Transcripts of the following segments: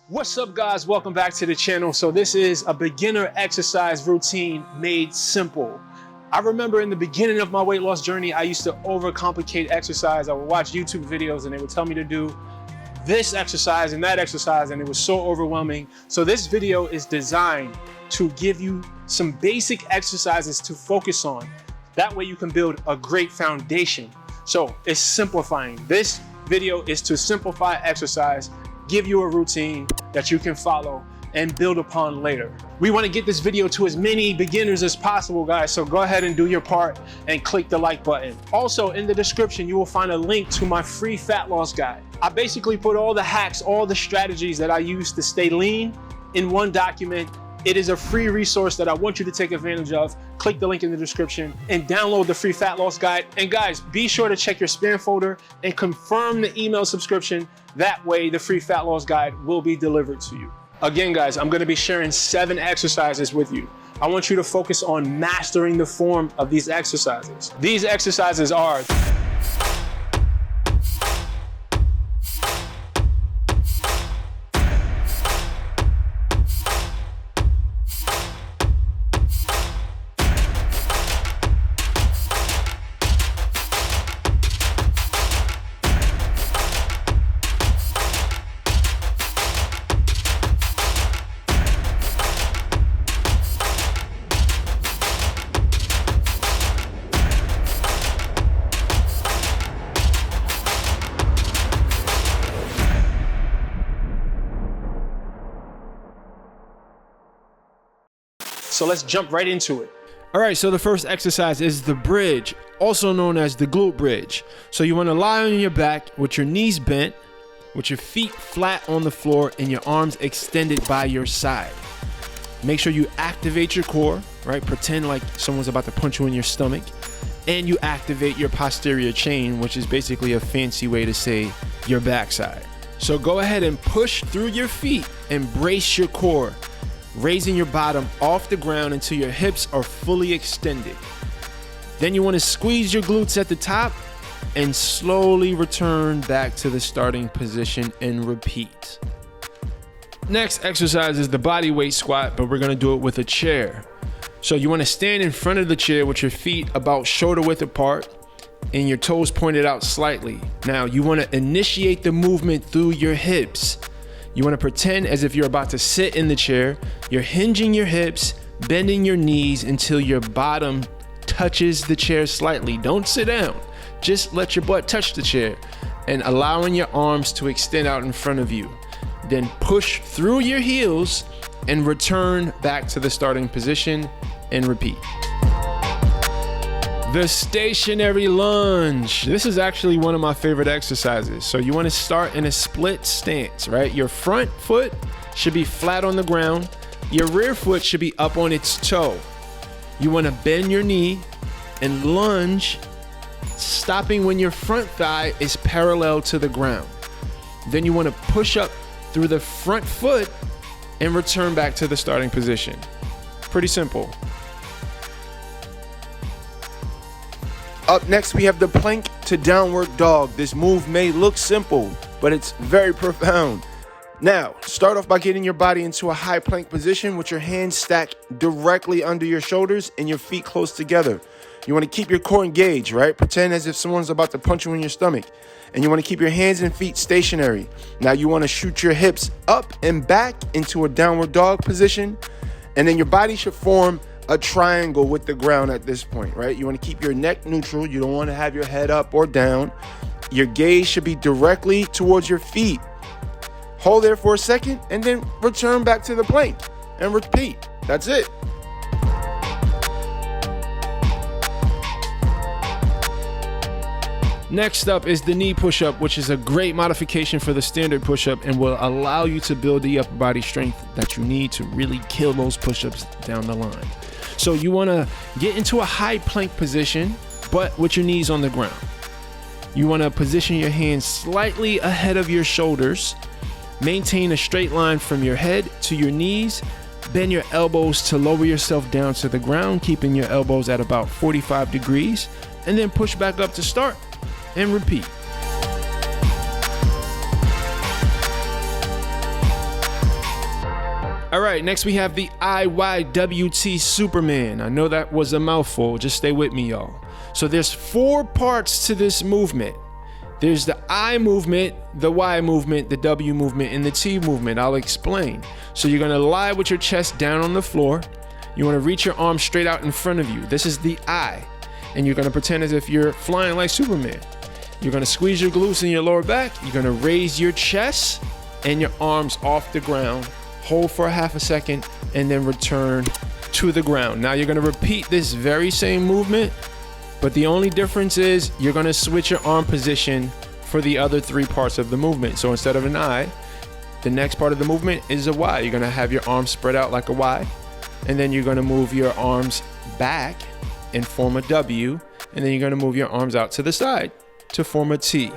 What's up, guys? Welcome back to the channel. So this is a beginner exercise routine made simple. I remember in the beginning of my weight loss journey, I used to overcomplicate exercise. I would watch YouTube videos and they would tell me to do this exercise and that exercise, and it was so overwhelming. So this video is designed to give you some basic exercises to focus on. That way you can build a great foundation. So it's simplifying. This video is to simplify exercise, give you a routine that you can follow and build upon later. We want to get this video to as many beginners as possible, guys, so go ahead and do your part and click the like button. Also, in the description, you will find a link to my free fat loss guide. I basically put all the hacks, all the strategies that I use to stay lean in one document. It is a free resource that I want you to take advantage of. Click the link in the description and download the free fat loss guide. And guys, be sure to check your spam folder and confirm the email subscription. That way the free fat loss guide will be delivered to you. Again, guys, I'm gonna be sharing 7 exercises with you. I want you to focus on mastering the form of these exercises. These exercises are so let's jump right into it. All right, so the first exercise is the bridge, also known as the glute bridge. So you want to lie on your back with your knees bent, with your feet flat on the floor and your arms extended by your side. Make sure you activate your core, right? Pretend like someone's about to punch you in your stomach. And you activate your posterior chain, which is basically a fancy way to say your backside. So go ahead and push through your feet and brace your core, raising your bottom off the ground until your hips are fully extended. Then you want to squeeze your glutes at the top and slowly return back to the starting position and repeat. Next exercise is the body weight squat, but we're going to do it with a chair. So you want to stand in front of the chair with your feet about shoulder width apart and your toes pointed out slightly. Now you want to initiate the movement through your hips. You want to pretend as if you're about to sit in the chair. You're hinging your hips, bending your knees until your bottom touches the chair slightly. Don't sit down. Just let your butt touch the chair and allowing your arms to extend out in front of you. Then push through your heels and return back to the starting position and repeat. The stationary lunge. This is actually one of my favorite exercises. So you want to start in a split stance, right? Your front foot should be flat on the ground. Your rear foot should be up on its toe. You want to bend your knee and lunge, stopping when your front thigh is parallel to the ground. Then you want to push up through the front foot and return back to the starting position. Pretty simple. Up next, we have the plank to downward dog. This move may look simple, but it's very profound. Now, start off by getting your body into a high plank position with your hands stacked directly under your shoulders and your feet close together. You want to keep your core engaged, right? Pretend as if someone's about to punch you in your stomach. And you want to keep your hands and feet stationary. Now you want to shoot your hips up and back into a downward dog position. And then your body should form a triangle with the ground at this point, right? You want to keep your neck neutral. You don't want to have your head up or down. Your gaze should be directly towards your feet. Hold there for a second and then return back to the plank and repeat. That's it. Next up is the knee push-up, which is a great modification for the standard push-up and will allow you to build the upper body strength that you need to really kill those push-ups down the line. So you want to get into a high plank position, but with your knees on the ground. You want to position your hands slightly ahead of your shoulders. Maintain a straight line from your head to your knees. Bend your elbows to lower yourself down to the ground, keeping your elbows at about 45 degrees, and then push back up to start and repeat. All right, next we have the IYWT Superman. I know that was a mouthful, just stay with me, y'all. So there's 4 parts to this movement. There's the I movement, the Y movement, the W movement, and the T movement. I'll explain. So you're gonna lie with your chest down on the floor. You wanna reach your arms straight out in front of you. This is the I. And you're gonna pretend as if you're flying like Superman. You're gonna squeeze your glutes in your lower back. You're gonna raise your chest and your arms off the ground. Hold for a half a second and then return to the ground. Now you're gonna repeat this very same movement, but the only difference is you're gonna switch your arm position for the other 3 parts of the movement. So instead of an I, the next part of the movement is a Y. You're gonna have your arms spread out like a Y, and then you're gonna move your arms back and form a W, and then you're gonna move your arms out to the side to form a T.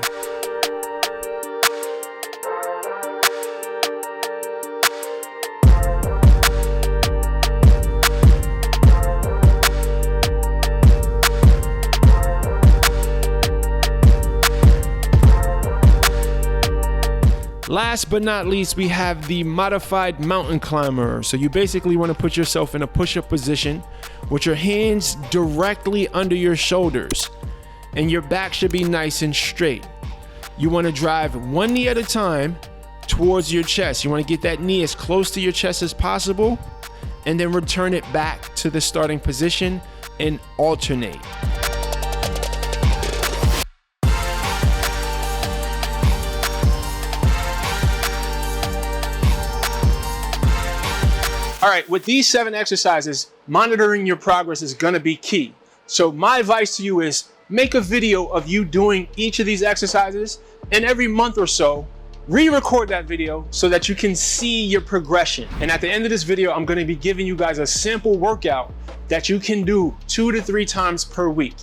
Last but not least, we have the modified mountain climber. So you basically want to put yourself in a push-up position with your hands directly under your shoulders, and your back should be nice and straight. You want to drive one knee at a time towards your chest. You want to get that knee as close to your chest as possible, and then return it back to the starting position and alternate. All right, with these 7 exercises, monitoring your progress is gonna be key. So my advice to you is make a video of you doing each of these exercises, and every month or so, re-record that video so that you can see your progression. And at the end of this video, I'm gonna be giving you guys a sample workout that you can do 2 to 3 times per week.